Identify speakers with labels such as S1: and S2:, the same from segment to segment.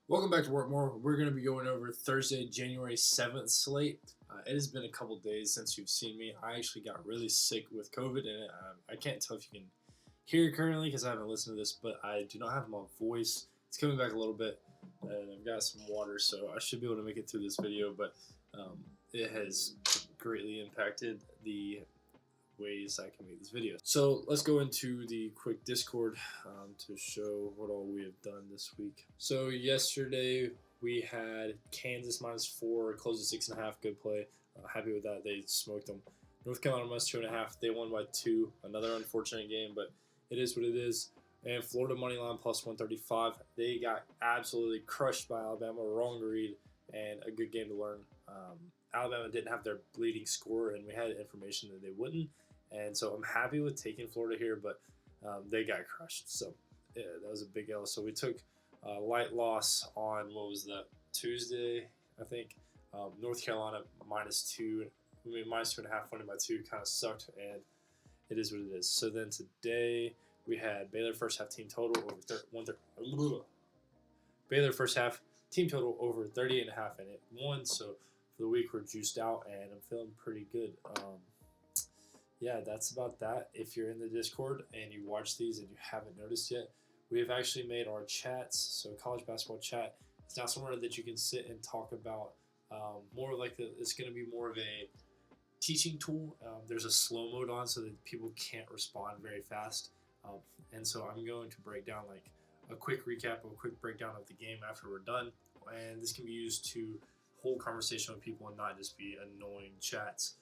S1: Welcome back to Workmore. We're going to be going over Thursday, January 7th slate. It has been a couple days since you've seen me. I actually got really sick with COVID, and I can't tell if you can hear it currently because I haven't listened to this, but I do not have my voice. It's coming back a little bit, and I've got some water, so I should be able to make it through this video, but it has greatly impacted the ways I can make this video. So let's go into the quick Discord to show what all we have done this week. So yesterday we had Kansas -4, closed at 6.5. Good play. Happy with that. They smoked them. North Carolina -2.5. They won by 2. Another unfortunate game, but it is what it is. And Florida money line +135. They got absolutely crushed by Alabama. Wrong read and a good game to learn. Alabama didn't have their leading scorer, and we had information that they wouldn't. And so I'm happy with taking Florida here, but they got crushed. So yeah, that was a big L. So we took a light loss on, what was that, Tuesday, I think. North Carolina -2. I mean, -2.5, winning by 2 kind of sucked, and it is what it is. So then today we had Baylor first half team total over Baylor first half team total over 38.5, and it won. So for the week we're juiced out, and I'm feeling pretty good. Yeah, that's about that. If you're in the Discord and you watch these and you haven't noticed yet, we have actually made our chats. So college basketball chat. It's now somewhere that you can sit and talk about more like it's going to be more of a teaching tool. There's a slow mode on so that people can't respond very fast. And so I'm going to break down like a quick recap or a quick breakdown of the game after we're done. And this can be used to hold conversation with people and not just be annoying chats.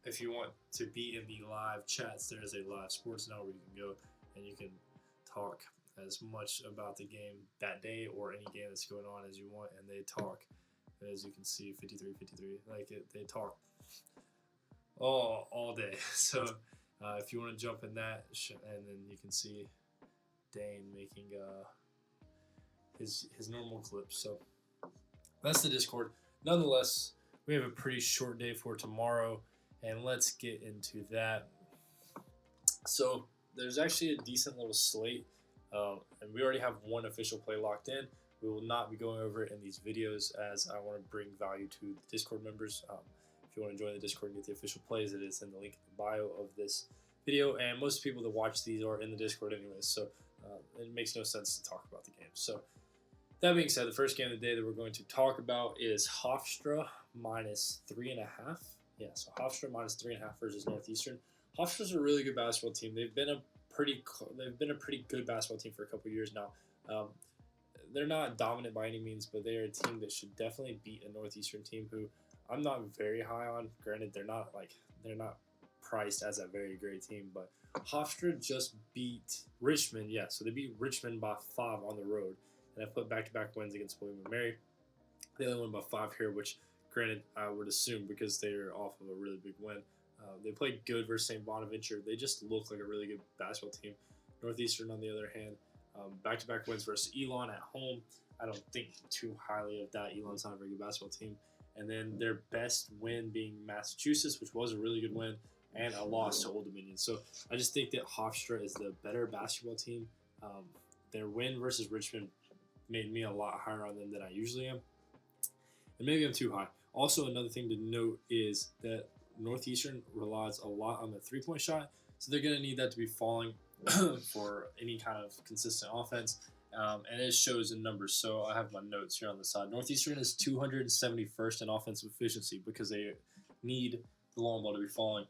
S1: If you want to be in the live chats, there is a live sports now where you can go and you can talk as much about the game that day or any game that's going on as you want, and they talk. As you can see, 53, like they talk all day. So if you want to jump in that, and then you can see Dane making his normal clips. So that's the Discord. Nonetheless, we have a pretty short day for tomorrow, and let's get into that. So there's actually a decent little slate, and we already have one official play locked in. We will not be going over it in these videos as I want to bring value to the Discord members. If you want to join the Discord and get the official plays, it is in the link in the bio of this video, and most people that watch these are in the Discord anyways, so it makes no sense to talk about the game. So that being said, the first game of the day that we're going to talk about is Hofstra -3.5. Yeah, so Hofstra -3.5 versus Northeastern. Hofstra's a really good basketball team. They've been a pretty good basketball team for a couple years now. They're not dominant by any means, but they are a team that should definitely beat a Northeastern team who I'm not very high on. Granted, they're not priced as a very great team, but Hofstra just beat Richmond. Yeah, so they beat Richmond by 5 on the road, and I put back-to-back wins against William & Mary. They only won by 5 here, which, granted, I would assume because they're off of a really big win. They played good versus St. Bonaventure. They just look like a really good basketball team. Northeastern, on the other hand, back-to-back wins versus Elon at home. I don't think too highly of that. Elon's not a very good basketball team. And then their best win being Massachusetts, which was a really good win, and a loss to Old Dominion. So I just think that Hofstra is the better basketball team. Their win versus Richmond made me a lot higher on them than I usually am. And maybe I'm too high. Also, another thing to note is that Northeastern relies a lot on the three-point shot, so they're going to need that to be falling for any kind of consistent offense, and it shows in numbers. So I have my notes here on the side. Northeastern is 271st in offensive efficiency because they need the long ball to be falling,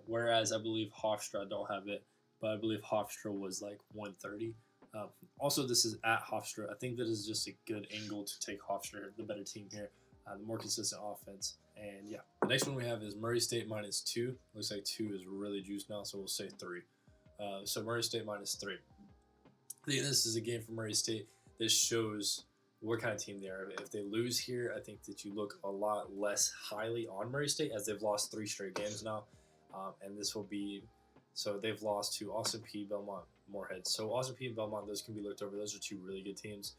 S1: whereas I believe Hofstra don't have it, but I believe Hofstra was like 130. Also, this is at Hofstra. I think that is just a good angle to take Hofstra, the better team here, the more consistent offense. And yeah, the next one we have is Murray State -2. Looks like 2 is really juiced now, so we'll say 3. So Murray State -3. I think this is a game for Murray State that shows what kind of team they are. If they lose here, I think that you look a lot less highly on Murray State as they've lost 3 straight games now. And this will be, so they've lost to Austin Peay, Belmont, Moorhead. So Austin Peay and Belmont, those can be looked over. Those are 2 really good teams.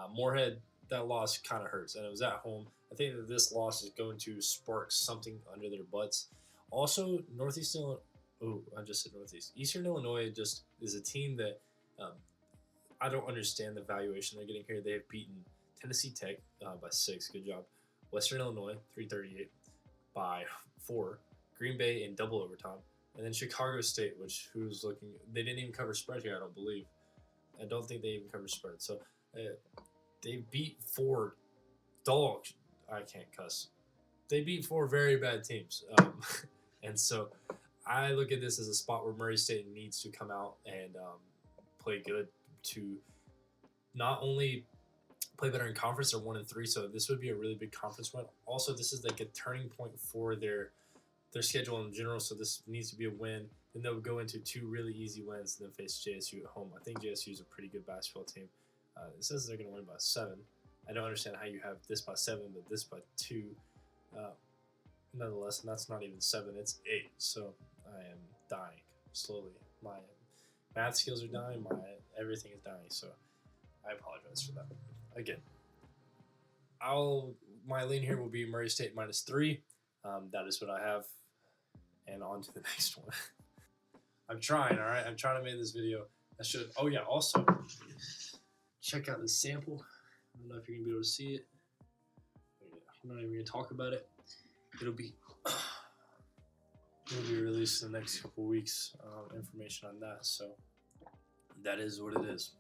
S1: Moorhead, that loss kind of hurts, and it was at home. I think that this loss is going to spark something under their butts. Also, Northeastern, I just said Northeast. Eastern Illinois just is a team that I don't understand the valuation they're getting here. They have beaten Tennessee Tech by 6. Good job. Western Illinois 338 by 4. Green Bay in double overtime, and then Chicago State, who's looking. They didn't even cover spread here. I don't believe. I don't think they even covered spread. So they beat 4 dogs. I can't cuss. They beat 4 very bad teams, and so I look at this as a spot where Murray State needs to come out and play good to not only play better in conference. They're 1-3, so this would be a really big conference win. Also, this is like a turning point for their schedule in general, so this needs to be a win. Then they'll go into 2 really easy wins and then face JSU at home. I think JSU is a pretty good basketball team. It says they're going to win by 7. I don't understand how you have this by 7, but this by 2. Nonetheless, and that's not even 7, it's 8. So I am dying slowly. My math skills are dying. Everything is dying. So I apologize for that. Again, my lean here will be Murray State -3. That is what I have. And on to the next one. I'm trying, all right? I'm trying to make this video. Oh, yeah, also, check out this sample. I don't know if you're going to be able to see it. I'm not even going to talk about it. It'll be released in the next couple weeks, information on that. So that is what it is.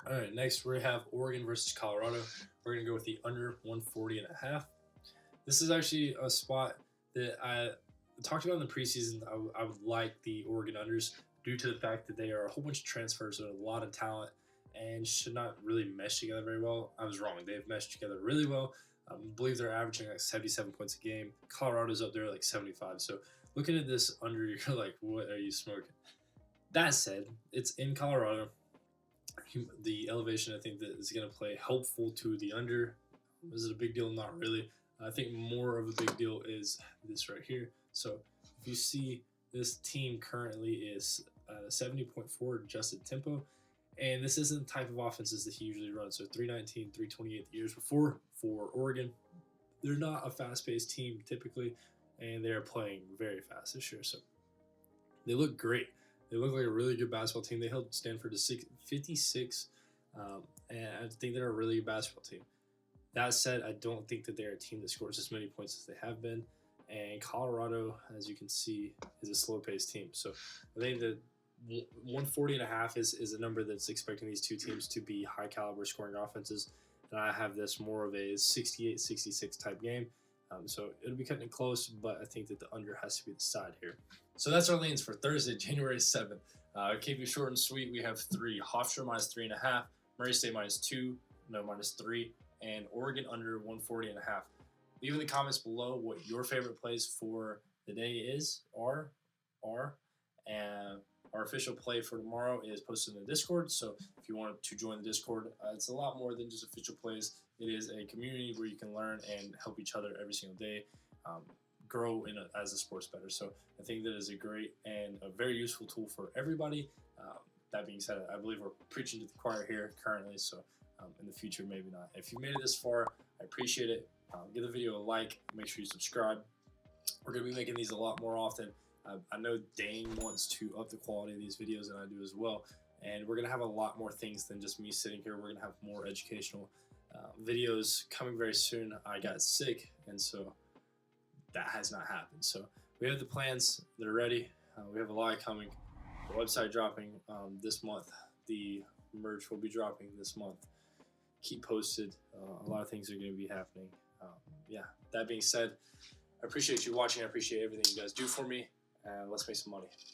S1: All right, next we have Oregon versus Colorado. We're going to go with the under 140.5. This is actually a spot that I talked about in the preseason. I would like the Oregon unders due to the fact that they are a whole bunch of transfers and a lot of talent and should not really mesh together very well. I was wrong. They've meshed together really well. I believe they're averaging like 77 points a game. Colorado's up there like 75. So looking at this under, you're like, what are you smoking? That said, it's in Colorado. The elevation, I think, that is going to play helpful to the under. Is it a big deal? Not really. I think more of a big deal is this right here. So if you see, this team currently is at a 70.4 adjusted tempo, and this isn't the type of offenses that he usually runs. So 319, 328 the years before for Oregon. They're not a fast-paced team typically, and they're playing very fast this year. So they look great. They look like a really good basketball team. They held Stanford to 56, and I think they're a really good basketball team. That said, I don't think that they're a team that scores as many points as they have been. And Colorado, as you can see, is a slow-paced team. So I think that 140.5 is a number that's expecting these two teams to be high-caliber scoring offenses. And I have this more of a 68-66 type game. So it'll be cutting it close, but I think that the under has to be the side here. So that's our leans for Thursday, January 7th. Keep it short and sweet. We have 3. Hofstra -3.5. Murray State -2. No, -3. And Oregon under 140.5. Leave in the comments below what your favorite plays for the day are. And our official play for tomorrow is posted in the Discord. So if you want to join the Discord, it's a lot more than just official plays. It is a community where you can learn and help each other every single day, grow as a sports bettor. So I think that is a great and a very useful tool for everybody. That being said, I believe we're preaching to the choir here currently. So in the future, maybe not. If you made it this far, I appreciate it. Give the video a like. Make sure you subscribe. We're going to be making these a lot more often. I know Dane wants to up the quality of these videos, and I do as well. And we're going to have a lot more things than just me sitting here. We're going to have more educational videos coming very soon. I got sick, and so that has not happened. So we have the plans. They're ready. We have a lot coming. The website dropping this month. The merch will be dropping this month. Keep posted. A lot of things are going to be happening. Yeah, that being said, I appreciate you watching. I appreciate everything you guys do for me. Let's make some money.